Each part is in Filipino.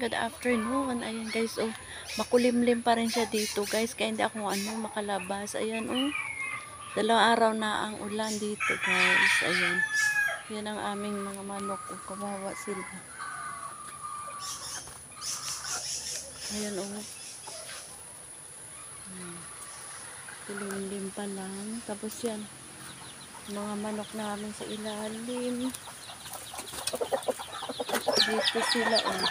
good afternoon. Ayan guys, oh, makulimlim pa rin siya dito guys, kaya hindi ako makalabas. Ayan, oh, 2 araw na ang ulan dito guys. Ayan, yan ang aming mga manok, oh, kawawa sila. Ayan, oh, kulimlim pa lang. Tapos yan, mga manok namin sa ilalim. Dito sila, oh.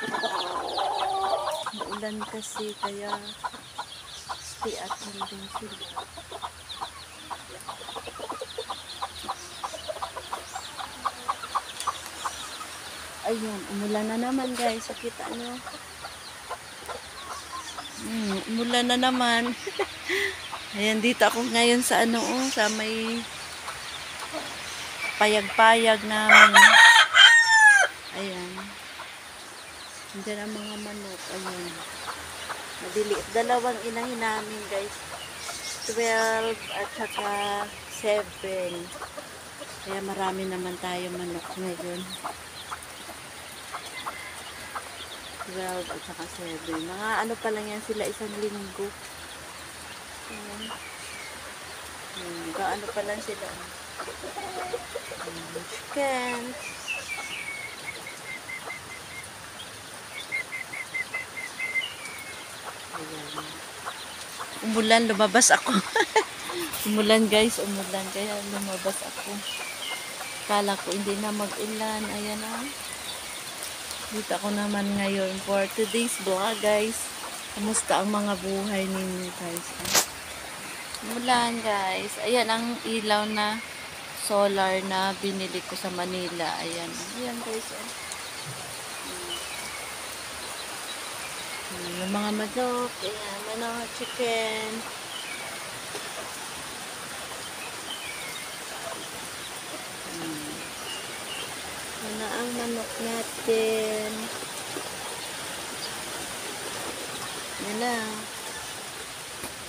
Maulan kasi, kaya stay at home din sila. Ayun, umulan na naman guys. So, kita nyo. Umulan na naman. Ayan, dito ako ngayon sa ano, oh, sa may payag-payag namin. Ayan. Diyan ang mga manok. Ayan. Madiliit. 2 inahin namin guys. 12 at saka 7. Kaya marami naman tayo manok ngayon. 12 at saka 7. Mga ano pa lang yan sila, 1 linggo. Ayan. Ano pa lang sila. Chicken. Ayan. Umulan, lumabas ako. Umulan guys, umulan. Kaya lumabas ako. Kala ko hindi na mag-ulan. Ayan ah. Dito ako naman ngayon for today's vlog guys. Kamusta ang mga buhay ninyo guys? Umulan guys. Ayan ang ilaw na solar na binili ko sa Manila. Ayan. Ayan guys. Yung mga manok. Ayan. Manok, chicken. Ano ang manok natin? Yan na.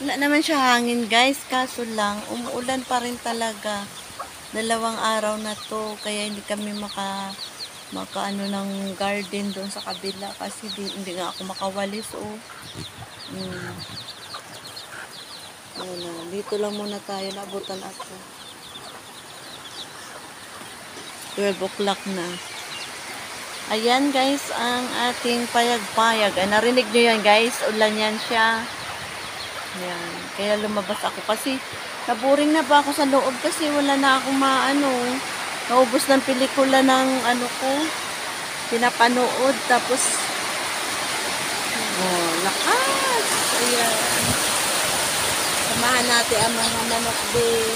Wala naman siya hangin guys. Kaso lang, umuulan pa rin talaga. 2 araw na to. Kaya hindi kami maka ng garden doon sa kabila. Kasi hindi nga ako makawalis. Oh. Ayan, dito lang muna tayo. Nabutan ako. 12 o'clock na. Ayan guys, ang ating payag-payag. Ay, narinig nyo yan guys. Ulan yan siya. Ayan. Kaya lumabas ako kasi naboring na ba ako sa loob kasi wala na akong naubos ng pelikula ng ano ko. Pinapanood. Tapos lakas. Ayan. Samahan natin ang mga manok din.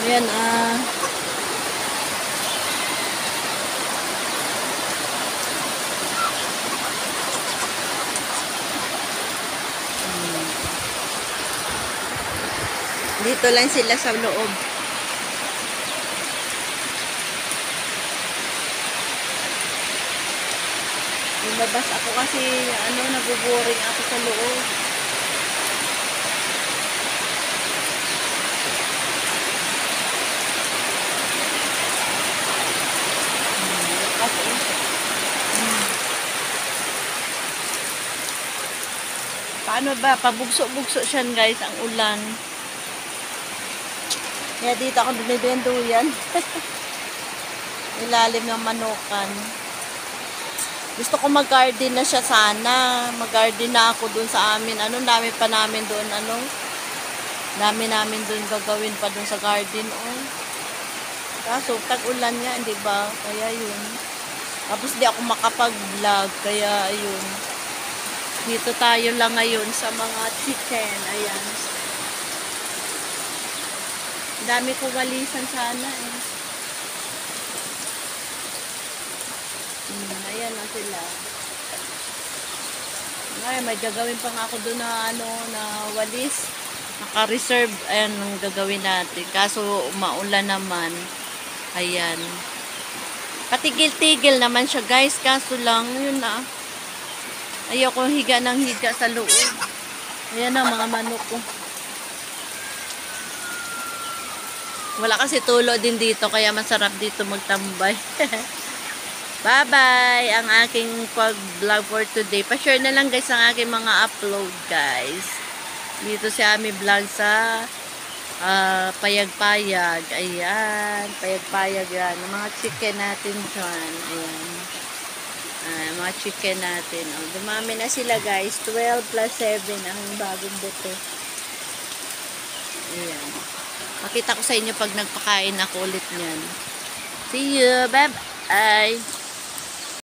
Ayan dito lang sila sa loob. Lumabas ako kasi nabuboring ako sa loob. Paano ba? Pabugso-bugso siya guys, ang ulan. Kaya dito ako binibendo yan. Ilalim ng manukan. Gusto ko mag-garden na siya sana. Mag-garden na ako dun sa amin. Dami pa namin dun. Dami namin dun gagawin pa dun sa garden. Oh. Kaso, tag-ulan nga, di ba? Kaya yun. Tapos di ako makapag-vlog. Kaya ayun. Dito tayo lang ngayon sa mga chicken. Ayan. Dami ko walisan sana eh. Ayan na sila. Ay, may gagawin pa nga ako doon na walis. Naka-reserve. Ayan ang gagawin natin. Kaso maulan naman. Ayan. Patigil-tigil naman siya guys. Kaso lang, yun na. Ayoko higa ng higa sa loob. Ayan na mga manok ko. Wala kasi tulo din dito. Kaya masarap dito magtambay. Bye-bye ang aking pag-vlog for today. Pa-share na lang guys ang aking mga upload guys. Dito si Ami Vlog sa payag-payag. Ayan. Payag-payag yan. Ang mga chicken natin dyan. Ayan. Mga chicken natin. Oh, dumami na sila guys. 12 plus 7 ang bagong buto. Ayan. Makita ko sa inyo pag nagpakain ako ulit niyan. See you. Bye-bye.